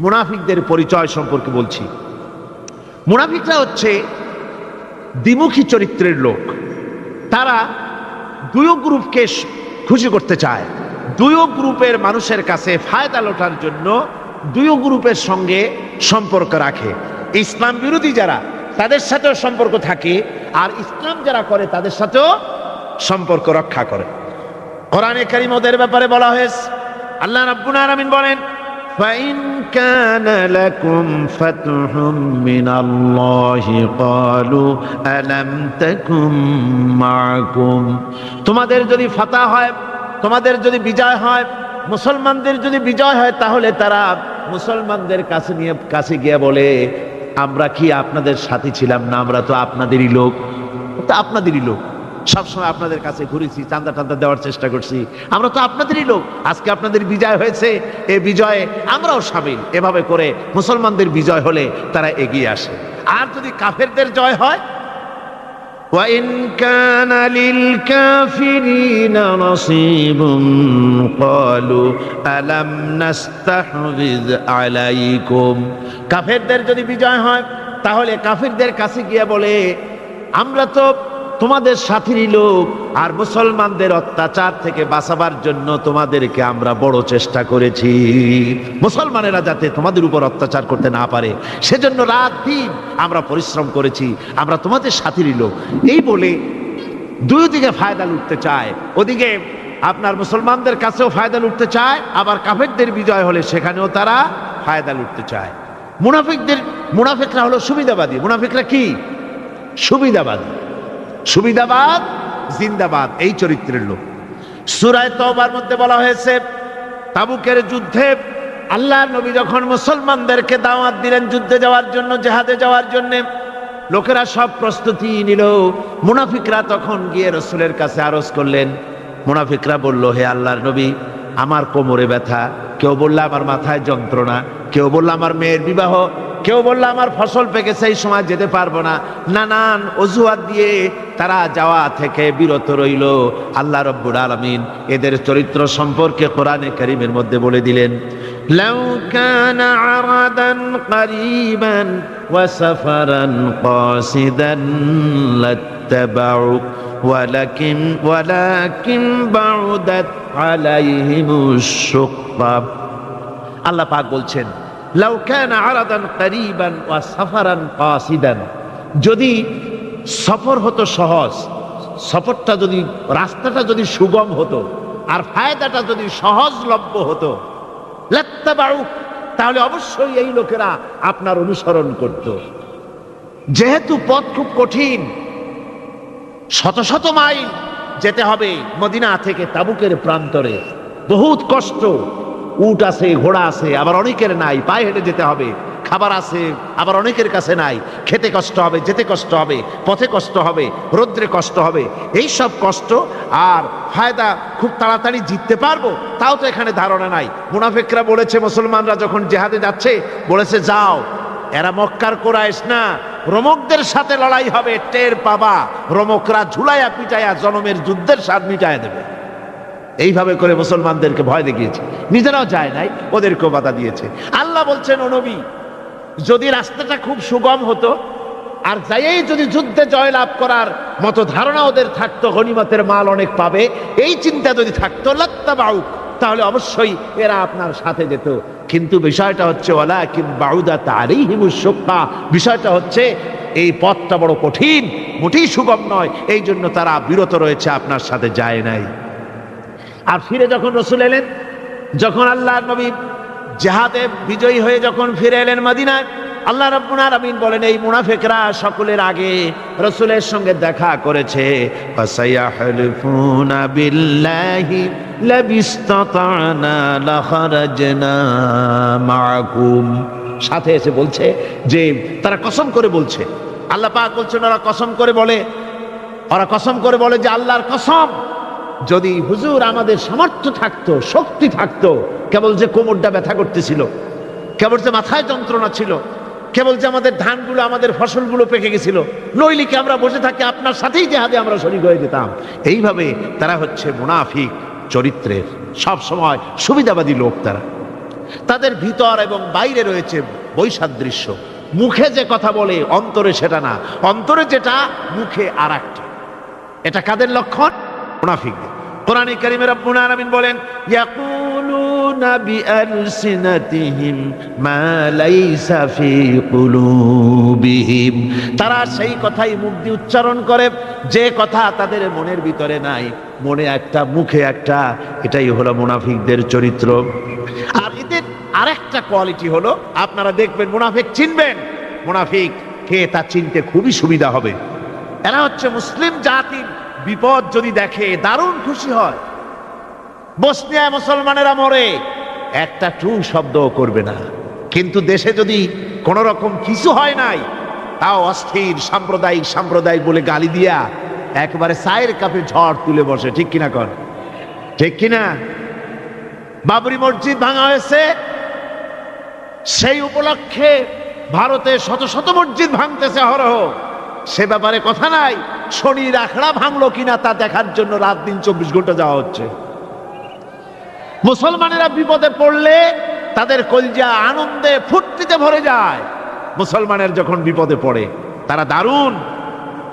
মুনাফিকদের পরিচয় সম্পর্কে বলছি। মুনাফিকরা হচ্ছে দ্বিমুখী চরিত্রের লোক। তারা দুই গ্রুপকে খুশি করতে চায়, দুই গ্রুপের মানুষের কাছে ফায়দা লোটার জন্য দুই গ্রুপের সঙ্গে সম্পর্ক রাখে। ইসলাম বিরোধী যারা তাদের সাথেও সম্পর্ক থাকে, আর ইসলাম যারা করে তাদের সাথেও সম্পর্ক রক্ষা করে। কোরআনে কারীম ওদের ব্যাপারে বলা হয়েছে, আল্লাহ রাব্বুল আলামিন বলেন, فَإِنْ كَانَ لَكُمْ فَتْحٌ مِّنَ اللَّهِ قَالُوا أَلَمْ تَكُنْ مَعَكُمْ। তোমাদের যদি ফাতহ হয়, তোমাদের যদি বিজয় হয়, মুসলমানদের যদি বিজয় হয়, তাহলে তারা মুসলমানদের কাছে গিয়ে বলে, আমরা কি আপনাদের সাথী ছিলাম না? আমরা তো আপনাদেরই লোক, তো আপনাদেরই লোক, সবসময় আপনাদের কাছে ঘুরেছি, চান্দা টান্দা দেওয়ার চেষ্টা করছি, আমরা তো আপনাদেরই লোক, আজকে আপনাদের বিজয় হয়েছে, এই বিজয়ে আমরাও শামিল। এভাবে করে মুসলমানদের বিজয় হলে তারা এগিয়ে আসে। আর যদি কাফেরদের জয় হয়, وَإِنْ كَانَ لِلْكَافِرِينَ نَصِيبٌ قَالُوا أَلَمْ نَسْتَحْوِذْ عَلَيْكُمْ। কাফেরদের যদি বিজয় হয়, তাহলে কাফেরদের কাছে গিয়ে বলে, আমরা তো তোমাদের সাথীরই লোক, আর মুসলমানদের অত্যাচার থেকে বাঁচাবার জন্য তোমাদেরকে আমরা বড় চেষ্টা করেছি, মুসলমানেরা যাতে তোমাদের উপর অত্যাচার করতে না পারে, সেজন্য রাত দিন আমরা পরিশ্রম করেছি, আমরা তোমাদের সাথীরই লোক। এই বলে দুই দিকে ফায়দা লুটতে চায়। ওদিকে আপনার মুসলমানদের কাছেও ফায়দা লুটতে চায়, আবার কাফেরদের বিজয় হলে সেখানেও তারা ফায়দা লুটতে চায়। মুনাফিকরা হলো সুবিধাবাদী। মুনাফিকরা কি? সুবিধাবাদী, সুবিধাবাদ জিন্দাবাদ, এই চরিত্রের লোক। সূরা তাওবার মধ্যে বলা হয়েছে, তাবুকের যুদ্ধে আল্লাহর নবী যখন মুসলমানদেরকে দাওয়াত দিলেন যুদ্ধে যাওয়ার জন্য, জিহাদে যাওয়ার জন্য, লোকেরা সব প্রস্তুতি নিল। মুনাফিকরা তখন গিয়ে রাসূলের কাছে আরজ করলেন। মুনাফিকরা বলল, হে আল্লাহর নবী, আমার কোমরে ব্যথা, কেউ বলল আমার মাথায় যন্ত্রণা, কেউ বলল আমার মেয়ের বিবাহ, কেউ বলল আমার ফসল পেকেছে, এই সময় যেতে পারবো না। নানান অজুহাত দিয়ে তারা যাওয়া থেকে বিরত রইল। আল্লাহ রাব্বুল আলামিন এদের চরিত্র সম্পর্কে কোরআনে কারীমের মধ্যে বলে দিলেন, লাউ কানা আরাদান করিবান ওয়া সাফারান কাসিদান লাত্তাবাউক ওয়ালাকিন বাউদাত আলাইহিমুশ শুক্কা। আল্লাহ পাক বলছেন, লাউ কানা আরাদান করিবান ওয়া সাফারান কাসিদান, যদি সফর হতো সহজ, সফরটা যদি, রাস্তাটা যদি সুগম হতো, আর ফায়দাটা যদি সহজলভ্য হতো, লাত্তাবাউক, তাহলে অবশ্যই এই লোকেরা আপনার অনুসরণ করত। যেহেতু পথ খুব কঠিন, শত শত মাইল যেতে হবে মদিনা থেকে তাবুকের প্রান্তরে, বহুত কষ্ট, উট আছে, ঘোড়া আছে, আবার অনেকের নাই, পায়ে হেঁটে যেতে হবে, খাবার আছে, আবার অনেকের কাছে নাই, খেতে কষ্ট হবে, যেতে কষ্ট হবে, পথে কষ্ট হবে, রৌদ্রে কষ্ট হবে, এই সব কষ্ট। আর ফায়দা খুব তাড়াতাড়ি জিততে পারবো, তাও তো এখানে ধারণা নাই। মুনাফিকরা বলেছে, মুসলমানরা যখন জিহাদে যাচ্ছে, বলেছে যাও, এরা মক্কার কুরাইশ না, রোমকদের সাথে লড়াই হবে, টের পাবা, রোমকরা ঝুলাইয়া পিটাইয়া জনমের যুদ্ধের স্বাদ মিটাইয়া দেবে। এইভাবে করে মুসলমানদেরকে ভয় দেখিয়েছে, নিজেরাও যায় নাই, ওদেরকেও বাধা দিয়েছে। আল্লাহ বলছেন, ও নবী, যদি রাস্তাটা খুব সুগম হতো, আর যাইয়েই যদি যুদ্ধে জয়লাভ করার মতো ধারণা ওদের থাকতো, গনিমতের মাল অনেক পাবে, এই চিন্তা যদি থাকতো, লাত্তাবাউক, তাহলে অবশ্যই এরা আপনার সাথে যেত। কিন্তু বিষয়টা হচ্ছে, ওয়ালাকিন বাউদাত আলাইহিমুশ শুক্কা, বিষয়টা হচ্ছে এই পথটা বড় কঠিন, মোটেই সুগম নয়, এই জন্য তারা বিরত রয়েছে, আপনার সাথে যায় নাই। আর ফিরে যখন রাসূল এলেন, যখন আল্লাহর নবী জিহাদে বিজয়ী হয়ে যখন ফিরে এলেন মদিনায়, আল্লাহ রাব্বুল আলামিন বলেন, এই মুনাফিকরা সকলের আগে রাসূলের সঙ্গে দেখা করেছে। ফাসায়াহলিফুনা বিল্লাহি লাবিস্তাতানা লাখারাজনা মাআকুম, সাথে এসে বলছে যে তারা কসম করে বলছে, আল্লাহ পাক বলছেন, ওরা কসম করে বলে, ওরা কসম করে বলে যে আল্লাহর কসম, যদি হুজুর আমাদের সামর্থ্য থাকতো, শক্তি থাকতো, কেবল যে কোমরটা ব্যথা করতেছিল, কেবল যে মাথায় যন্ত্রণা ছিল, কেবল যে আমাদের ধানগুলো, আমাদের ফসলগুলো পেকে গেছিল, নইলে কি আমরা বসে থাকি, আপনার সাথেই জিহাদে আমরা শরীক হয়ে যেতাম। এইভাবে তারা হচ্ছে মুনাফিক চরিত্রের, সব সময় সুবিধাবাদী লোক তারা। তাদের ভিতর এবং বাইরে রয়েছে বৈসাদৃশ্য। মুখে যে কথা বলে অন্তরে সেটা না, অন্তরে যেটা মুখে আর একটা। এটা কাদের লক্ষণ? মুনাফিকদের। কোরআনে কারীমে রব্বুল আলামিন বলেন, ইয়াকুলুনা বিআলসিনাতিহিম মা লাইসা ফি কুলুবিহিম, তারা সেই কথাই মুখ দিয়ে উচ্চারণ করে যে কথা তাদের মনের ভিতরে নাই, মনে একটা মুখে একটা। এটাই হলো মুনাফিকদের চরিত্র। আর এদের আরেকটা কোয়ালিটি হলো, আপনারা দেখবেন মুনাফিক চিনবেন, মুনাফিক কে তা চিনতে খুবই সুবিধা হবে। এরা হচ্ছে মুসলিম জাতির বিপদ যদি দেখে দারুণ খুশি হয়। বসনিয়ায় মুসলমানেরা মরে, একটা টু শব্দ করবে না, কিন্তু দেশে যদি কোন রকম কিছু হয় নাই, তাও অস্থির সাম্প্রদায়িক বলে গালি দিয়া একবারে চায়ের কাপে ঝড় তুলে বসে। ঠিক কিনা কর? ঠিক কিনা? বাবরি মসজিদ ভাঙা হয়েছে, সেই উপলক্ষে ভারতে শত শত মসজিদ ভাঙতেছে হরহ, সে ব্যাপারে কথা নাই। শনির আখড়া ভাঙলো কিনা তা দেখার জন্য রাত দিন 24 ঘন্টা যাওয়া হচ্ছে। মুসলমানেরা বিপদে পড়লে তাদের কলজা আনন্দে ফুর্তিতে ভরে যায়। মুসলমানের যখন বিপদে পড়ে তারা দারুণ